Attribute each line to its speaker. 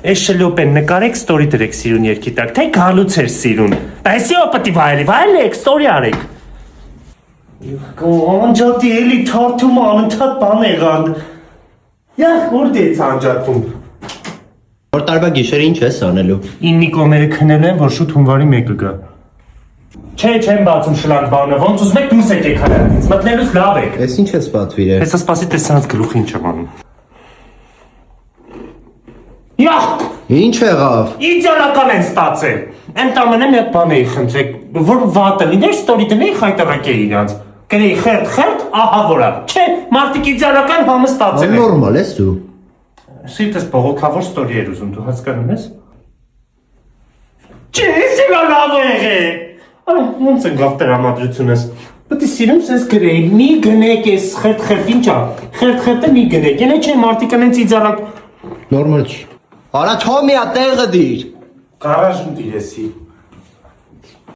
Speaker 1: Էս շլոպեն նկարեք ստորի դրեք սիրուն երկի տակ, թե գալուց էր սիրուն։ Այսի օպտի վայելեք, ստորի արեք։ Անջատի էլի թարթում անընդհատ բան եղան։ Յախ, որտե է անջատվում։
Speaker 2: Որ տարվա գիշերը ինչ ես անելու։
Speaker 1: Իննի կոմերը քնել են, որ շուտ հունվարի 1-ը գա։ Չէ, չեմ բացում շլանկ բանը, ոնց ուզում եք դուրս եկեք հալատից, մտնելուց լավ եք։
Speaker 2: Ես ինչ ես պատվիրել։
Speaker 1: Հեսա սպասի տեսանած գլուխ ինչ եմ անում։ Յախ,
Speaker 2: Ինչ եղավ։
Speaker 1: իդեալական են ստացել։ Ընդամենը մի հատ բան էի խնդրեք, որ վատը լիներ, ստորի դնեի խայտարակեի իրանց։ Գրեի խերտ, ահա որա։ Չէ, մարդիկ իդեալական համը ստացել են։
Speaker 2: Նորմալ ես դու։
Speaker 1: Սիրտս բողոքավոր ստորի էր ուզում, դու հասկանում ես։ Չէ, սիրա լավ է եղել։ Արա, ոնց են գավ տրամադրությունս։ Պետք է սիրում սենց գրեի, մի գնեք ես խերտ, ինչա։ Խերտը մի գնեք, ելե չէ մարդիկ անենց իդեալակ։
Speaker 2: Նորմալ չի։ Արա թոմիա տեղը դիր։
Speaker 1: Գարաժում դիրեսի։